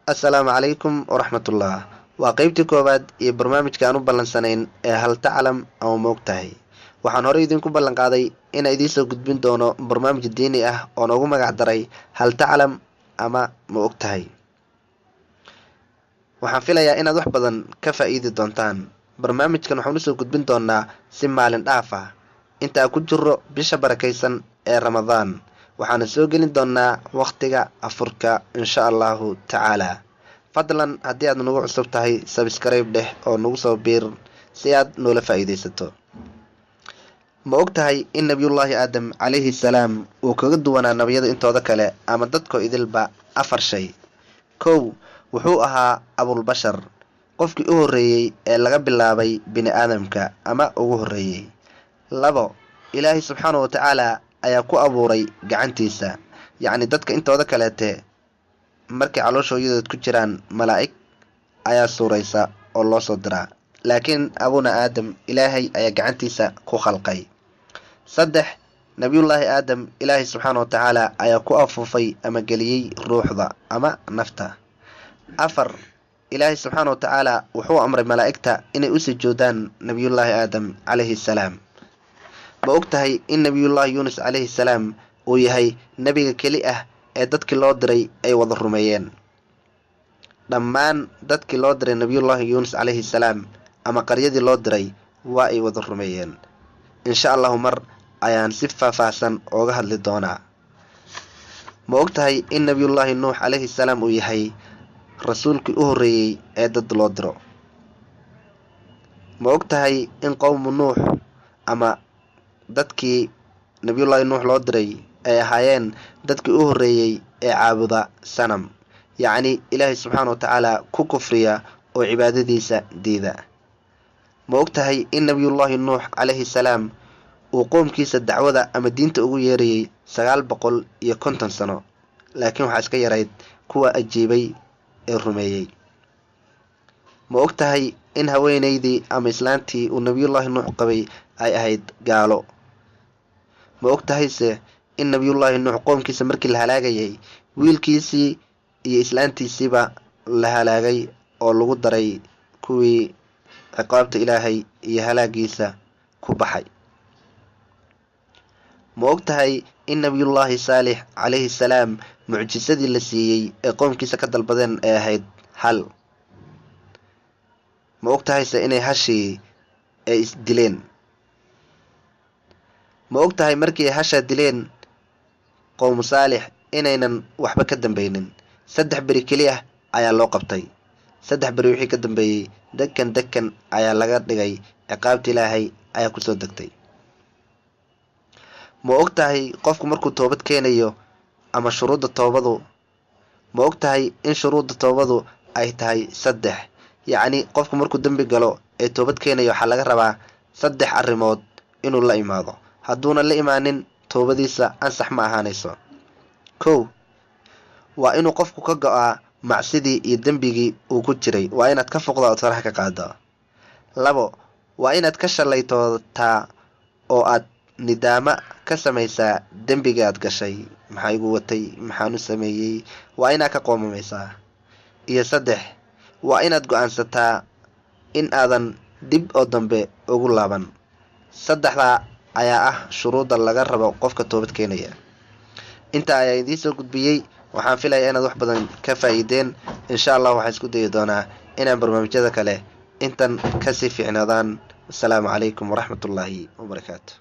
Assalaamu calaykum waraxmatullah. Waa qaybtii koowaad iyo barnaamijka aan u ballansanayn ee hal taclam ama moogtahay. Waxaan horey idinku ballan qaaday inaan idiin soo gudbin doono barnaamij diini ah oo noogu magac daray hal taclam ama ma ogtahay. Waxaan filayaa inaad wax badan ka faa'iidi doontaan. Barnaamijkan waxaan usoo gudbin doonaa si maalin dhaaf ah inta ku jiro bisha barakaysan ee Ramadaan. Waxaana soo gelin doonaa waqtiga afurka insha Allahu tacaala. Fadlan haddii aad nagu cusub tahay subscribe dheh oo nagu soo biir si aad noola faa'iidaysato. Ma ogtahay in nabiyullaahi aadam calayhi salaam uu kaga duwanaa nabiyada intooda kale ama dadko idilba afar shay. Kow, wuxuu ahaa abulbashar, qofkii u horreeyey ee laga bilaabay bini aadamka ama ugu horreeyey. Labo, ilaahay subxaanahu wa tacaala ayaa ku abuuray gacantiisa, yacni dadka intooda kaleete markay calooshooyadood ku jiraan malaa'ig ayaa suuraysa oo loo soo diraa, laakiin abuna aadam ilaahay ayaa gacantiisa ku khalqay. Saddex, nabiyullaahi aadam ilaahay subxaanahu wa tacaala ayaa ku afuufay ama geliyey ruuxda ama nafta. Afar, ilaahay subxaanahu wa tacaala wuxuu amray malaa'igta inay u sujuudaan nabiyullaahi aadam calayhi salaam. Ma ogtahay in nabiyullaahi yuunus calayhi salaam uu yahay nebiga keli ah ee dadkii loo diray ay wada rumeeyeen. Dhammaan dadkii loo diray nabiyullaahi yuunus calayhi salaam ama qaryadii loo diray waa ay wada rumeeyeen. Insha Allahu mar ayaan si faahfaahsan ooga hadli doonaa. Ma ogtahay in nabiyullaahi nuux calayhi salaam uu yahay rasuulkii u horreeyey ee dad loo diro. Ma ogtahay in qowmu nuux ama dadkii nabiyullaahi nuux loo diray ay ahaayeen dadkii u horreeyey ee caabuda sanam, yacni ilaahay subxaanahu wa tacaala ku kufriya oo cibaadadiisa diida. Ma ogtahay in nabiyullaahi nuux calayhi salaam uu qoomkiisa dacwada ama diinta ugu yeerayey 950 sano, laakiin waxaa iska yarayd kuwa ajiibay ee rumeeyey. Ma ogtahay in haweenaydii ama islaantii uu nabiyullaahi nuux qabay ay ahayd gaalo. Ma ogtahayse in nabiyullaahi nuux qoomkiisa markii la halaagayay wiilkiisii iyo islaantiisiiba la halaagay oo lagu daray kuwii ciqaabta ilaahay iyo halaagiisa ku baxay. Ma ogtahay in nabiyullaahi saalix calayhi salaam mucjisadii la siiyey ee qoomkiisa ka dalbadeen ay ahayd hal. Ma ogtahayse inay hashii ay isdileen. Ma ogtahay markii ay hashaa dileen qowmu saalix inaynan waxba ka dambaynin. 3 beri keli ah ayaa loo qabtay. 3 beri wixii ka dambeeyey dekan ayaa laga dhigay, ciqaabta ilaahay ayaa kusoo degtay. Ma ogtahay qofku markuu toobad keenayo ama shuruudda toobadu, ma ogtahay in shuruudda toobadu ay tahay 3, yacni qofku markuu dembi galo ee toobad keenayo waxaa laga rabaa 3 arrimood inuu la imaado. Hadduuna la imaanin toobadiisa ansax ma ahaanayso. Kow, waa inuu qofku ka go'aa macsidii iyo dembigii uu ku jiray, waa inaad ka foqdo oo faraha ka qaado. 2, waa inaad ka shalaytootaa oo aad nidaama ka samaysaa dembiga aad gashay. Maxaa igu watay, maxaan u sameeyey, waa inaad ka qoomamaysaa. Iyo 3, waa inaad go'aansataa in aadan dib oo dambe ugu laaban. 3 ayaa ah shuruudda laga rabo qofka toobad keenaya. Inta ayaa idiin soo gudbiyey. Waxaan filayaa inaad wax badan ka faa'iideen. Insha Allah waxaan isku dayi doonaa inaan barnaamijyada kale intan kasii fiicnaadaan. Assalaamu calaykum waraxmatullaahi wabarakaatu.